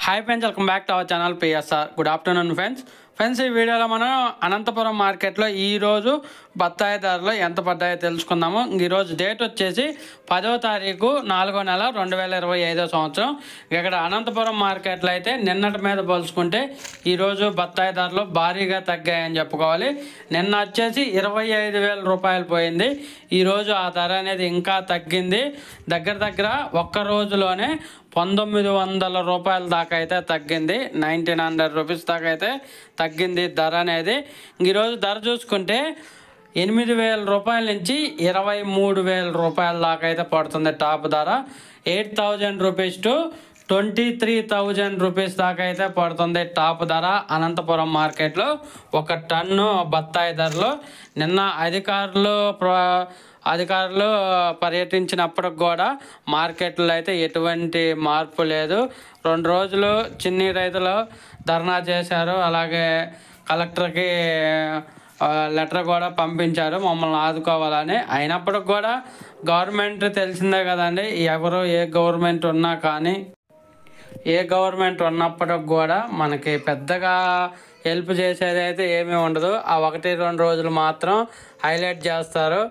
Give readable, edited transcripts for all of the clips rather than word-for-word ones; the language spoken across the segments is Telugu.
Hi friends, welcome back to our channel PSR. Good afternoon friends. ఈ వీడియోలో మనం అనంతపురం మార్కెట్లో ఈరోజు బత్తాయి ధరలు ఎంత పడ్డాయో తెలుసుకుందాము. ఈరోజు డేట్ వచ్చేసి 10వ తారీఖు 4వ నెల 2025 సంవత్సరం. ఇక్కడ అనంతపురం మార్కెట్లో అయితే నిన్నటి మీద పోల్చుకుంటే ఈరోజు బత్తాయి ధరలు భారీగా తగ్గాయని చెప్పుకోవాలి. నిన్న వచ్చేసి 25,000 రూపాయలు పోయింది. ఈరోజు ఆ ధర అనేది ఇంకా తగ్గింది. దగ్గర ఒక్క రోజులోనే 1900 రూపాయల దాకా అయితే తగ్గింది. 1900 రూపీస్ దాకా అయితే తగ్గింది ధర అనేది. ఈరోజు ధర చూసుకుంటే 8,000 రూపాయల నుంచి 23,000 రూపాయల దాకా అయితే పడుతుంది. టాప్ ధర 8,000 రూపీస్ టు 23,000 రూపీస్ దాకా అయితే పడుతుంది టాప్ ధర అనంతపురం మార్కెట్లో. ఒక టన్ను బత్తాయి ధరలు నిన్న అధికారులు పర్యటించినప్పటికి కూడా మార్కెట్లో అయితే ఎటువంటి మార్పు లేదు. 2 రోజులు చిన్ని రైతులు ధర్నా చేశారు. అలాగే కలెక్టర్కి లెటర్ కూడా పంపించారు మమ్మల్ని ఆదుకోవాలని. అయినప్పటికి కూడా గవర్నమెంట్ తెలిసిందే కదండి, ఎవరు ఏ గవర్నమెంట్ ఉన్నా కానీ ఏ గవర్నమెంట్ ఉన్నప్పటికి కూడా మనకి పెద్దగా హెల్ప్ చేసేది అయితే ఏమీ ఉండదు. ఆ 1-2 రోజులు మాత్రం హైలైట్ చేస్తారు.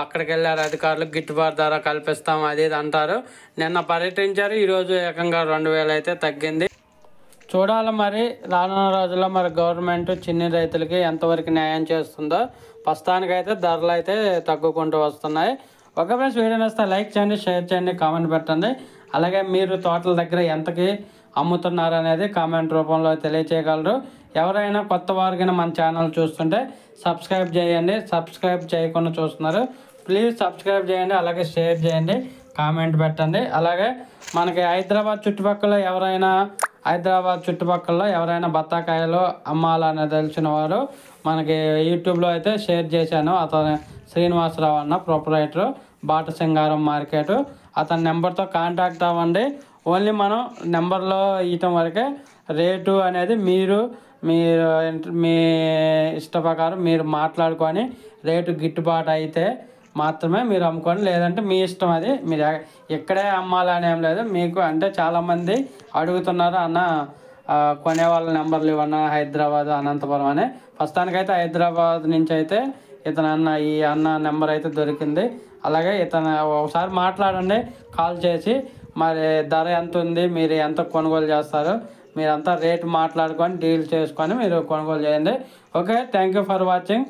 అక్కడికి వెళ్ళారు అధికారులు, గిట్టుబాటు ధర కల్పిస్తాం అది ఇది అంటారు. నిన్న పర్యటించారు, ఈరోజు ఏకంగా 2,000 అయితే తగ్గింది. చూడాలి మరి రానున్న రోజుల్లో మరి గవర్నమెంట్ చిన్ని రైతులకి ఎంతవరకు న్యాయం చేస్తుందో. ప్రస్తుతానికైతే ధరలు అయితే తగ్గుకుంటూ వస్తున్నాయి. ఒక ఫ్రెండ్స్, వీడియో నచ్చితే లైక్ చేయండి, షేర్ చేయండి, కామెంట్ పెట్టండి. అలాగే మీరు తోటల దగ్గర ఎంతకి అమ్ముతున్నారు అనేది కామెంట్ రూపంలో తెలియచేయగలరు. ఎవరైనా కొత్త వారికైనా మన ఛానల్ చూస్తుంటే సబ్స్క్రైబ్ చేయండి. సబ్స్క్రైబ్ చేయకుండా చూస్తున్నారు, ప్లీజ్ సబ్స్క్రైబ్ చేయండి. అలాగే షేర్ చేయండి, కామెంట్ పెట్టండి. అలాగే మనకి హైదరాబాద్ చుట్టుపక్కల ఎవరైనా బత్తాకాయలు అమ్మాలని తెలిసిన వారు మనకి యూట్యూబ్లో అయితే షేర్ చేశాను. అతను శ్రీనివాసరావు అన్న ప్రొపరైటర్, బాట సింగారం మార్కెట్. అతని నెంబర్తో కాంటాక్ట్ అవ్వండి. ఓన్లీ మనం నెంబర్లో ఇవ్వటం వరకే. రేటు అనేది మీరు మీ ఇష్ట ప్రకారం మీరు మాట్లాడుకొని రేటు గిట్టుబాటు అయితే మాత్రమే మీరు అమ్ముకోండి. లేదంటే మీ ఇష్టం, అది మీరు ఎక్కడే అమ్మాలని ఏం లేదు మీకు. అంటే చాలామంది అడుగుతున్నారు, అన్న కొనే వాళ్ళ నెంబర్లు ఇవన్నా హైదరాబాద్ అనంతపురం అని. ప్రస్తుతానికైతే హైదరాబాద్ నుంచి అయితే ఈ అన్న నెంబర్ అయితే దొరికింది. అలాగే ఇతను ఒకసారి మాట్లాడండి కాల్ చేసి, మరి ధర ఎంత ఉంది, మీరు ఎంత కొనుగోలు చేస్తారు, మీరంతా రేటు మాట్లాడుకొని డీల్ చేసుకొని మీరు కొనుగోలు చేయండి. Okay, thank you for watching.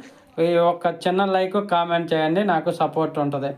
ఒక చిన్న లైక్ కామెంట్ చేయండి, నాకు సపోర్ట్ ఉంటుంది.